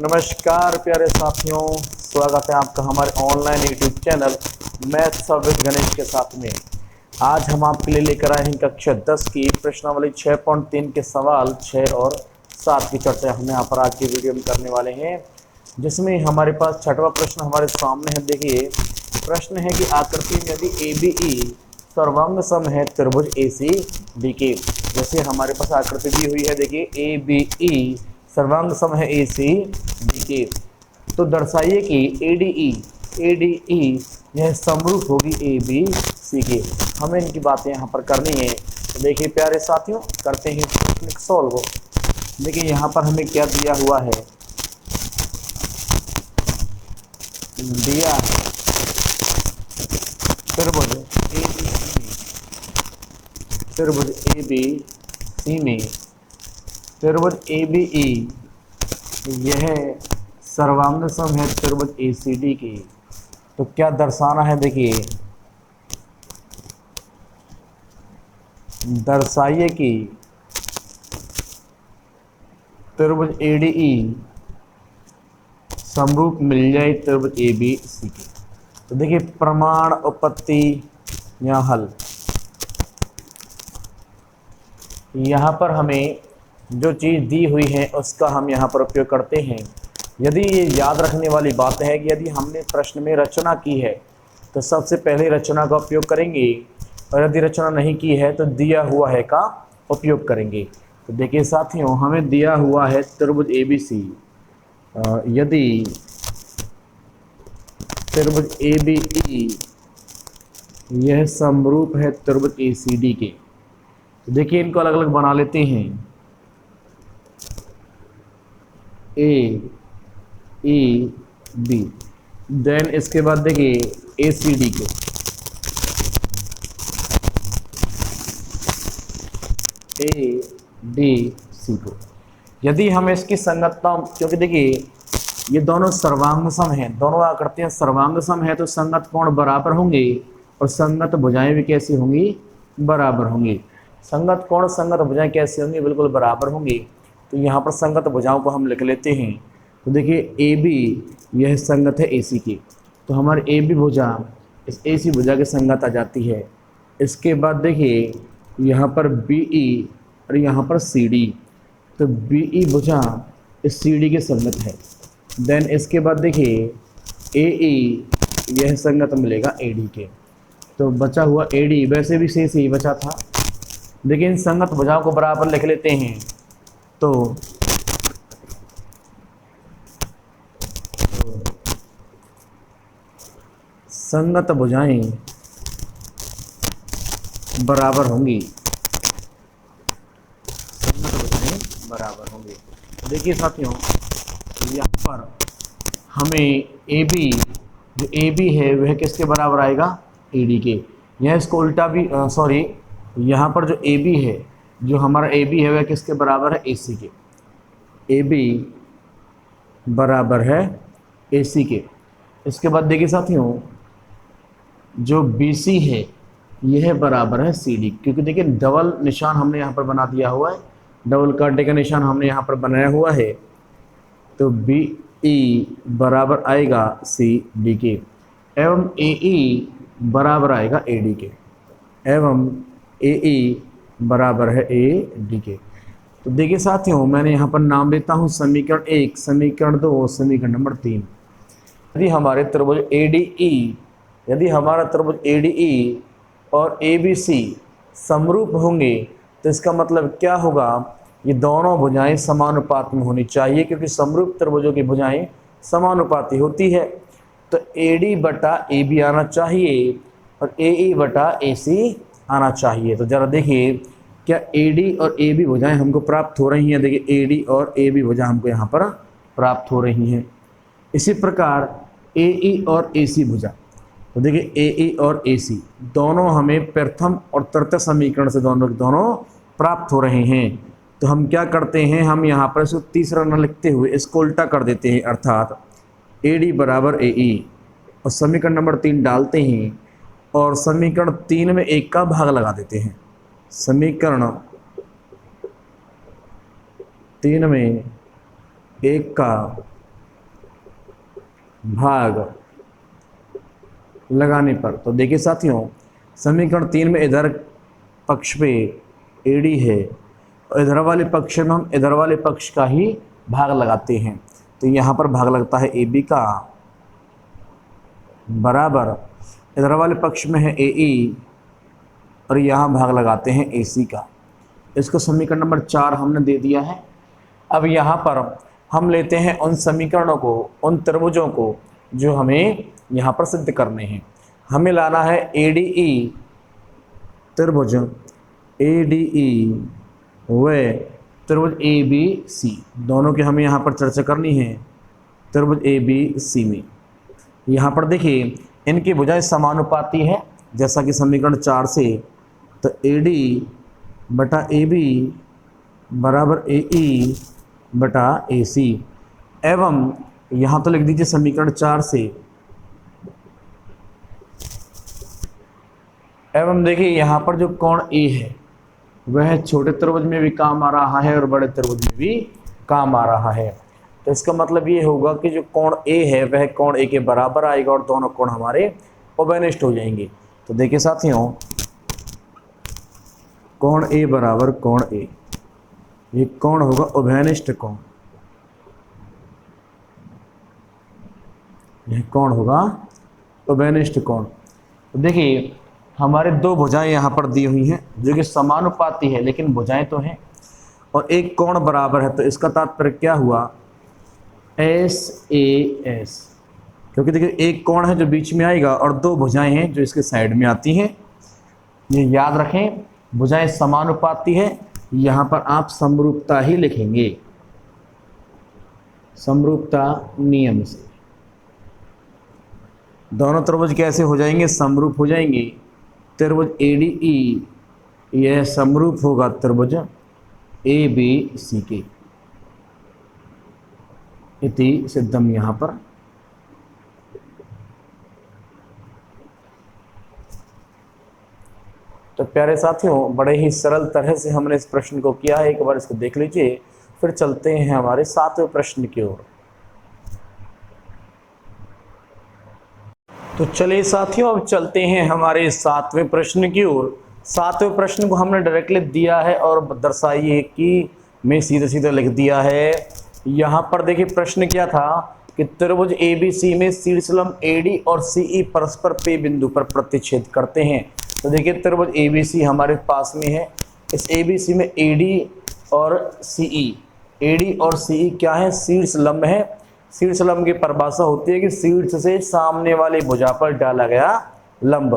नमस्कार प्यारे साथियों, स्वागत है आपका हमारे online YouTube channel math with Ganesh के साथ में। आज हम आपके लिए लेकर आए हैं कक्षा 10 की प्रश्नावली 6.3 के सवाल 6 और 7 की चर्चा हम यहाँ पर आज की वीडियो में करने वाले हैं, जिसमें हमारे पास छठवां प्रश्न हमारे सामने है। देखिए, प्रश्न है कि आकृति में यदि ABE सर्वांग सम है त्रिभुज ACD। जैसे हमारे पास आकृति दी हुई है, देखिए ABE सर्वांग सम है ACD, तो दर्शाइए कि ADE यह समरूप होगी ABC के। हमें इनकी बातें यहाँ पर करनी है। तो देखिए प्यारे साथियों, करते हैं सॉल्व। देखिए यहाँ पर हमें क्या दिया हुआ है, दिया है त्रिभुज ABC में त्रिभुज ABE यह सर्वांग सम है त्रिभुज ACD की। तो क्या दर्शाना है, देखिए दर्शाइए कि त्रिभुज ADE समरूप मिल जाए त्रिभुज ABC की। तो देखिए प्रमाण, उपपत्ति या हल, यहाँ पर हमें जो चीज़ दी हुई है उसका हम यहाँ पर उपयोग करते हैं। यदि ये याद रखने वाली बात है कि यदि हमने प्रश्न में रचना की है तो सबसे पहले रचना का उपयोग करेंगे, और यदि रचना नहीं की है तो दिया हुआ है का उपयोग करेंगे। तो देखिए साथियों, हमें दिया हुआ है त्रिभुज ABC। यदि त्रिभुज ABE यह समरूप है त्रिभुज ACD के, तो देखिए इनको अलग अलग बना लेते हैं। AEB, देन इसके बाद देखिए ACD को, ADC को। यदि हम इसकी संगतता, क्योंकि देखिए ये दोनों सर्वांग सम हैं, दोनों आकृतियां सर्वांग सम है, तो संगत कोण बराबर होंगे और संगत भुजाएं भी कैसी होंगी, बराबर होंगी। संगत कोण संगत भुजाएं कैसे होंगी, बिल्कुल बराबर होंगी। तो यहाँ पर संगत भुजाओं को हम लिख लेते हैं। तो देखिए AB यह संगत है AC की, तो हमारी AB भुजा इस AC भुजा के संगत आ जाती है। इसके बाद देखिए यहाँ पर BE और यहाँ पर CD, तो BE भुजा इस CD के संगत है। देन इसके बाद देखिए AE यह संगत मिलेगा AD के। तो बचा हुआ AD, वैसे भी शेष ही बचा था, लेकिन संगत भुजाओं को बराबर लिख लेते हैं। तो संगत भुजाएं बराबर होंगी, संगत भुजाएं बराबर होंगी। देखिए साथियों, यहाँ पर हमें AB, जो AB है वह किसके बराबर आएगा, AD के। यह इसको उल्टा भी सॉरी, यहाँ पर जो AB है, जो हमारा AB है वह किसके बराबर है, AC के। AB बराबर है AC के। इसके बाद देखिए साथियों, जो BC है यह बराबर है CD, क्योंकि देखिए डबल निशान हमने यहाँ पर बना दिया हुआ है, डबल कांटे का निशान हमने यहाँ पर बनाया हुआ है। तो BE बराबर आएगा CD के, एवं AE बराबर आएगा AD के, एवं AE बराबर है AD के। तो देखिए साथियों, मैंने यहाँ पर नाम देता हूँ समीकरण 1, समीकरण 2, समीकरण नंबर 3। यदि हमारे त्रिभुज ADE, यदि हमारा त्रिभुज ADE और ABC समरूप होंगे तो इसका मतलब क्या होगा, ये दोनों भुजाएं समानुपात में होनी चाहिए, क्योंकि समरूप त्रिभुजों की भुजाएं समानुपाती होती है। तो AD बटा AB आना चाहिए और AE बटा AC आना चाहिए। तो ज़रा देखिए क्या AD और AB भुजाएं हमको प्राप्त हो रही हैं। देखिए AD और AB भुजा हमको यहाँ पर प्राप्त हो रही हैं। इसी प्रकार AE और AC भुजा, तो देखिए AE और AC दोनों हमें प्रथम और तृतीय समीकरण से दोनों प्राप्त हो रहे हैं। तो हम क्या करते हैं, हम यहाँ पर इसको तीसरा न लिखते हुए इसको उल्टा कर देते हैं, अर्थात AD बराबर AE, और समीकरण नंबर 3 डालते हैं और समीकरण 3 में 1 का भाग लगा देते हैं। समीकरण 3 में 1 का भाग लगाने पर। तो देखिए साथियों, समीकरण 3 में इधर पक्ष पे AD है और इधर वाले पक्ष में हम इधर वाले पक्ष का ही भाग लगाते हैं। तो यहाँ पर भाग लगता है AB का बराबर इधर वाले पक्ष में है AE और यहाँ भाग लगाते हैं AC का। इसको समीकरण नंबर 4 हमने दे दिया है। अब यहाँ पर हम लेते हैं उन समीकरणों को, उन त्रिभुजों को जो हमें यहाँ पर सिद्ध करने हैं। हमें लाना है ADE त्रिभुज ADE व त्रिभुज ABC, दोनों की हमें यहाँ पर चर्चा करनी है। त्रिभुज ABC में यहाँ पर देखिए इनकी भुजाएं समानुपाती है जैसा कि समीकरण 4 से। तो AD बटा AB बराबर AE बटा AC एवं यहाँ तो लिख दीजिए समीकरण 4 से। एवं देखिए यहाँ पर जो कोण A है वह छोटे त्रिभुज में भी काम आ रहा है और बड़े त्रिभुज में भी काम आ रहा है। तो इसका मतलब ये होगा कि जो कोण A है वह कोण A के बराबर आएगा और दोनों कोण हमारे उभयनिष्ठ हो जाएंगे। तो देखिए साथियों, कोण A बराबर कोण A, ये कोण होगा उभयनिष्ठ कोण, यह कोण होगा उभयनिष्ठ कोण। तो देखिए हमारे दो भुजाएं यहाँ पर दी हुई हैं जो कि समानुपाती है, लेकिन भुजाएं तो हैं और एक कोण बराबर है। तो इसका तात्पर्य क्या हुआ, SAS, क्योंकि देखिए एक कोण है जो बीच में आएगा और दो भुजाएं हैं जो इसके साइड में आती हैं। ये याद रखें, भुजाएं समानुपाती है, यहाँ पर आप समरूपता ही लिखेंगे, समरूपता नियम से। दोनों त्रिभुज कैसे हो जाएंगे, समरूप हो जाएंगे। त्रिभुज ADE यह समरूप होगा त्रिभुज ABC के, इति सिद्धम। यहाँ पर तो प्यारे साथियों, बड़े ही सरल तरह से हमने इस प्रश्न को किया है। एक बार इसको देख लीजिए, फिर चलते हैं हमारे 7वें प्रश्न की ओर। तो चलिए साथियों, अब चलते हैं हमारे 7वें प्रश्न की ओर। 7वें प्रश्न को हमने डायरेक्टली दिया है और दर्शाइए कि मैं सीधे सीधे लिख दिया है। यहाँ पर देखिए प्रश्न क्या था कि त्रिभुज ABC में शीर्षलंब AD और CE परस्पर P बिंदु पर प्रतिच्छेद करते हैं। तो देखिए त्रिभुज ABC हमारे पास में है। इस ABC में AD और CE क्या है, शीर्षलंब है। शीर्षलंब की परिभाषा होती है कि शीर्ष से सामने वाली भुजा पर डाला गया लंब।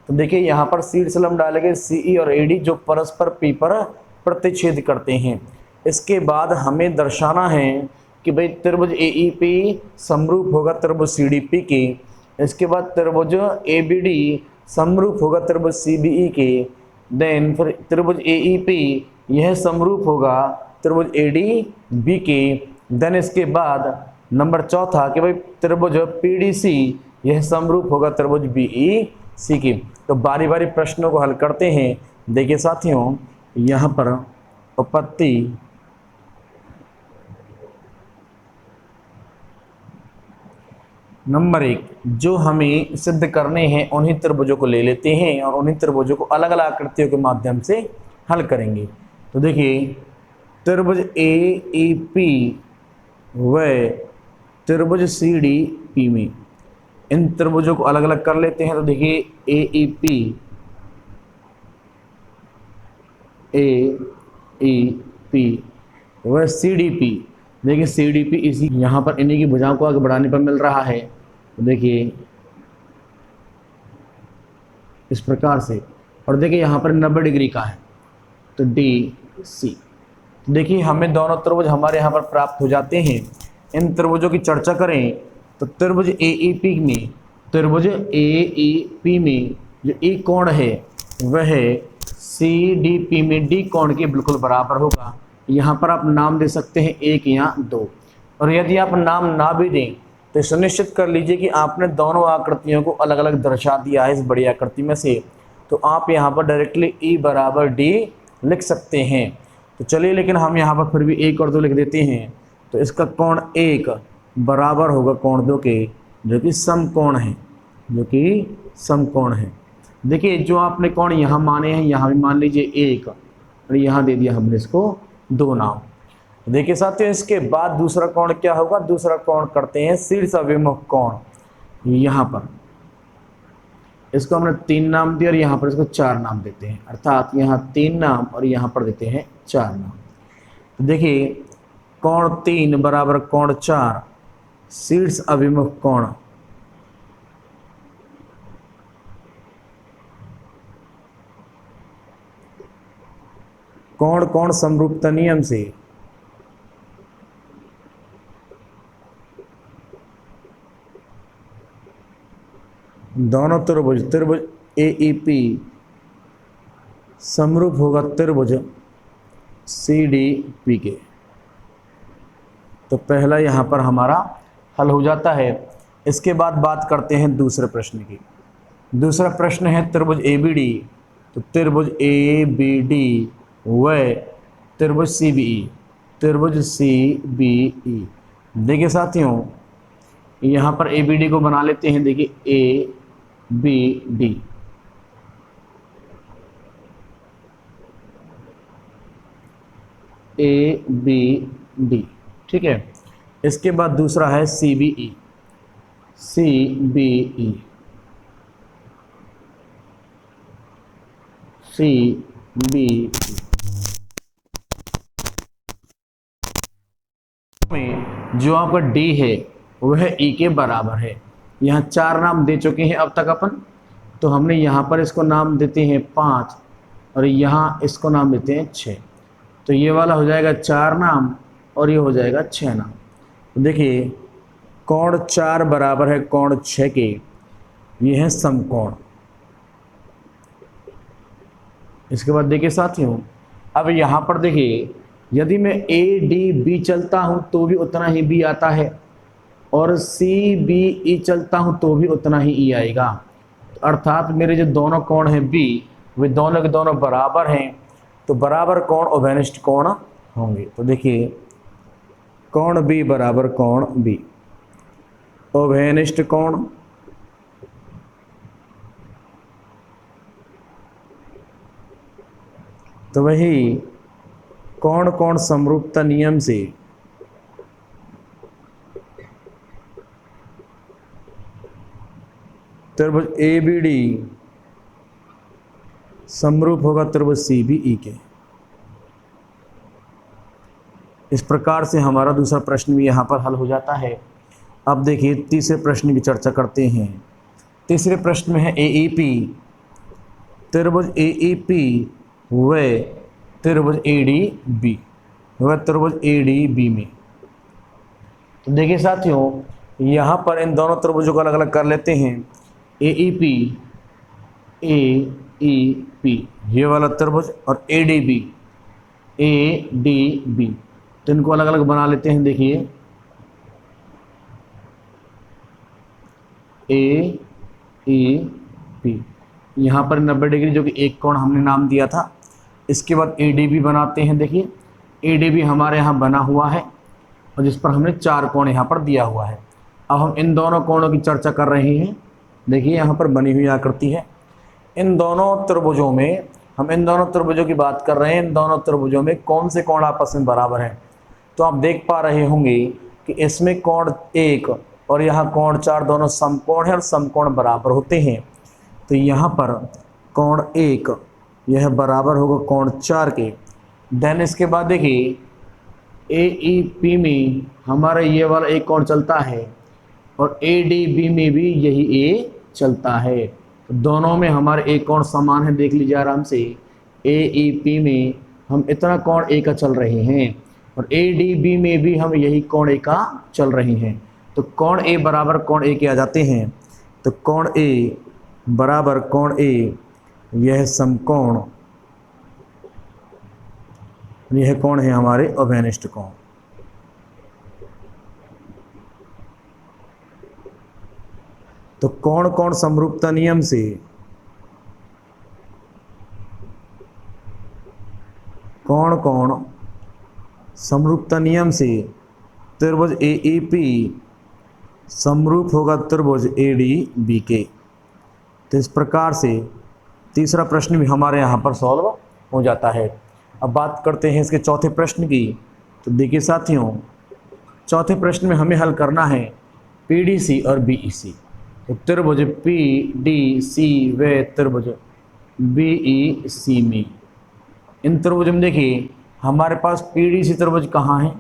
तो देखिए यहाँ पर शीर्षलंब डाले गए CE और AD जो परस्पर P पर प्रतिच्छेद करते हैं। इसके बाद हमें दर्शाना है कि भाई त्रिभुज AEP समरूप होगा त्रिभुज CDP के। इसके बाद त्रिभुज ABD समरूप होगा त्रिभुज CBE के। देन फिर त्रिभुज AEP यह समरूप होगा त्रिभुज ADB के। देन इसके बाद नंबर 4 कि भाई त्रिभुज PDC यह समरूप होगा त्रिभुज BEC के। तो बारी बारी प्रश्नों को हल करते हैं। देखिए साथियों, यहाँ पर उत्पत्ति नंबर 1 जो हमें सिद्ध करने हैं उन्हीं त्रिभुजों को ले लेते हैं और उन्हीं त्रिभुजों को अलग अलग आकृतियों के माध्यम से हल करेंगे। तो देखिए त्रिभुज AEP व त्रिभुज CDP में इन त्रिभुजों को अलग अलग कर लेते हैं। तो देखिए AEP व CDP, देखिए CDP इसी यहाँ पर इन्हीं की भुजाओं को आगे बढ़ाने पर मिल रहा है। तो देखिए इस प्रकार से, और देखिए यहाँ पर 90 डिग्री का है तो DC। देखिए हमें दोनों त्रिभुज हमारे यहाँ पर प्राप्त हो जाते हैं। इन त्रिभुजों की चर्चा करें तो त्रिभुज AEP में जो E कोण है वह CDP में D कोण के बिल्कुल बराबर होगा। यहाँ पर आप नाम दे सकते हैं 1 या 2, और यदि आप नाम ना भी दें तो सुनिश्चित कर लीजिए कि आपने दोनों आकृतियों को अलग अलग दर्शा दिया है इस बड़ी आकृति में से। तो आप यहाँ पर डायरेक्टली E बराबर D लिख सकते हैं। तो चलिए, लेकिन हम यहाँ पर फिर भी 1 और 2 लिख देते हैं। तो इसका कोण 1 बराबर होगा कोण 2 के। जो कि समकोण है, जो कि समकोण है। देखिए जो आपने कोण यहाँ माने हैं, यहाँ भी मान लीजिए एक, और यहाँ दे दिया हमने इसको 2 नाम। देखिए साथियों इसके बाद दूसरा कोण क्या होगा, दूसरा कोण करते हैं शीर्ष अभिमुख कोण। यहाँ पर इसको हमने 3 नाम दिए और यहाँ पर इसको 4 नाम देते हैं, अर्थात यहाँ 3 नाम और यहाँ पर देते हैं 4 नाम। तो देखिए कोण 3 बराबर कोण 4 शीर्ष अभिमुख कोण। कोण कोण समरूपता नियम से दोनों त्रिभुज त्रिभुज AEP समरूप होगा त्रिभुज CDP के। तो पहला यहाँ पर हमारा हल हो जाता है। इसके बाद बात करते हैं दूसरे प्रश्न की। दूसरा प्रश्न है त्रिभुज ABD। तो त्रिभुज ABD व त्रिभुज CBE, त्रिभुज CBE। देखिए साथियों यहाँ पर ABD को बना लेते हैं। देखिए ABD, ABD, ठीक है। इसके बाद दूसरा है CBE, CBE, CBE में जो आपका D है वह E के बराबर है। यहाँ 4 नाम दे चुके हैं अब तक अपन। तो हमने यहाँ पर इसको नाम देते हैं 5 और यहाँ इसको नाम देते हैं 6। तो ये वाला हो जाएगा 4 नाम और ये हो जाएगा 6 नाम। तो देखिए कोण 4 बराबर है कोण 6 के, ये है समकोण। इसके बाद देखिए साथियों अब यहाँ पर देखिए यदि मैं ADB चलता हूँ तो भी उतना ही B आता है और CBE चलता हूँ तो भी उतना ही E आएगा। अर्थात मेरे जो दोनों कोण हैं B वे दोनों के दोनों बराबर हैं। तो बराबर कोण उभयनिष्ठ कोण होंगे। तो देखिए कोण B बराबर कोण B, उभयनिष्ठ कोण। तो वही कोण कोण समरूपता नियम से त्रिभुज ABD समरूप होगा त्रिभुज CBE के। इस प्रकार से हमारा दूसरा प्रश्न भी यहाँ पर हल हो जाता है। अब देखिए तीसरे प्रश्न की चर्चा करते हैं। तीसरे प्रश्न में है AEP, त्रिभुज AEP व त्रिभुज ADB, वह त्रिभुज ADB में। तो देखिए साथियों यहाँ पर इन दोनों त्रिभुजों को अलग अलग कर लेते हैं। AEP, AEP ये वाला त्रिभुज और ADB, ADB, तो इनको अलग अलग बना लेते हैं। देखिए AEP यहाँ पर 90 डिग्री जो कि एक कोण हमने नाम दिया था। इसके बाद ADB बनाते हैं। देखिए ADB हमारे यहाँ बना हुआ है और जिस पर हमने 4 कोण यहाँ पर दिया हुआ है। अब हम इन दोनों कोणों की चर्चा कर रहे हैं। देखिए यहाँ पर बनी हुई आकृति है। इन दोनों त्रिभुजों में हम इन दोनों त्रिभुजों की बात कर रहे हैं। इन दोनों त्रिभुजों में कौन से कोण आपस में बराबर हैं। तो आप देख पा रहे होंगे कि इसमें कोण 1 और यहाँ कोण 4 दोनों समकोण हैं और समकोण बराबर होते हैं। तो यहाँ पर कोण 1 यह बराबर होगा कोण 4 के। देन इसके बाद देखिए AEP में हमारा ये वाला एक कोण चलता है और ADB में भी यही A चलता है। तो दोनों में हमारे एक कोण समान है। देख लीजिए आराम से AEP में हम इतना कोण A का चल रहे हैं और ADB में भी हम यही कोण A का चल रहे हैं। तो कोण A बराबर कोण A के आ जाते हैं। तो कोण A बराबर कोण A यह समकोण, यह कोण है हमारे उभयनिष्ठ कोण। तो कोण कोण समरूपता नियम से कोण कोण समरूपता नियम से त्रिभुज AEP समरूप होगा त्रिभुज ADBK। तो इस प्रकार से तीसरा प्रश्न भी हमारे यहाँ पर सॉल्व हो जाता है। अब बात करते हैं इसके चौथे प्रश्न की। तो देखिए साथियों, चौथे प्रश्न में हमें हल करना है PDC और BEC। तो त्रिभुज PDC व त्रिभुज BEC में, इन त्रिभुज में देखिए हमारे पास PDC त्रिभुज कहाँ है।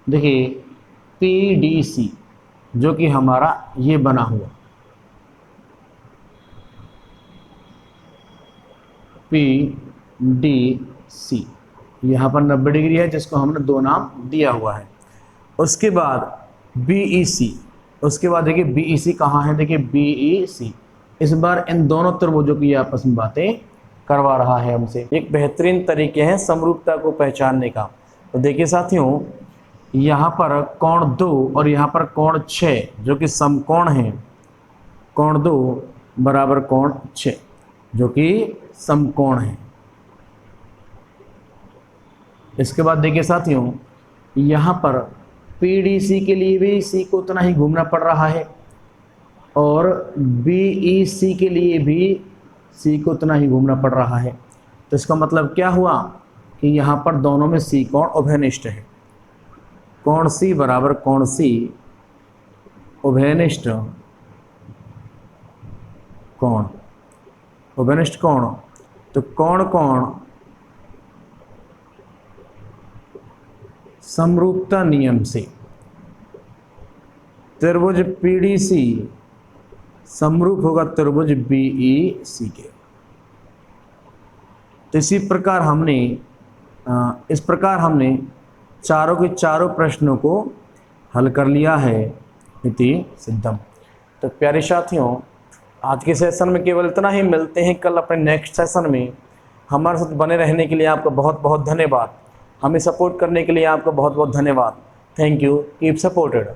देखिए PDC जो कि हमारा ये बना हुआ PDC, यहाँ पर 90 डिग्री है जिसको हमने 2 नाम दिया हुआ है। उसके बाद BEC, उसके बाद देखिए BEC कहाँ है। देखिए BEC इस बार इन दोनों त्रिभुजों की आपस में बातें करवा रहा है हमसे। एक बेहतरीन तरीके है समरूपता को पहचानने का। तो देखिए साथियों, यहाँ पर कोण 2 और यहाँ पर कोण 6 जो कि समकोण है। कोण 2 बराबर कोण 6 जो कि समकोण है। इसके बाद देखिए साथियों, यहाँ पर PDC के लिए भी C को उतना ही घूमना पड़ रहा है और BEC के लिए भी C को उतना ही घूमना पड़ रहा है। तो इसका मतलब क्या हुआ कि यहाँ पर दोनों में C कोण उभयनिष्ठ है। कोण C बराबर कोण C उभयनिष्ठ कोण, उभयनिष्ठ कोण। तो कोण कोण समरूपता नियम से त्रिभुज PDC समरूप होगा त्रिभुज BEC के। तो इसी प्रकार हमने इस प्रकार हमने चारों के चारों प्रश्नों को हल कर लिया है इति सिद्धम। तो प्यारे साथियों, आज के सेशन में केवल इतना ही। मिलते हैं कल अपने नेक्स्ट सेशन में। हमारे साथ बने रहने के लिए आपका बहुत बहुत धन्यवाद। हमें सपोर्ट करने के लिए आपका बहुत बहुत धन्यवाद। Thank you, keep supported.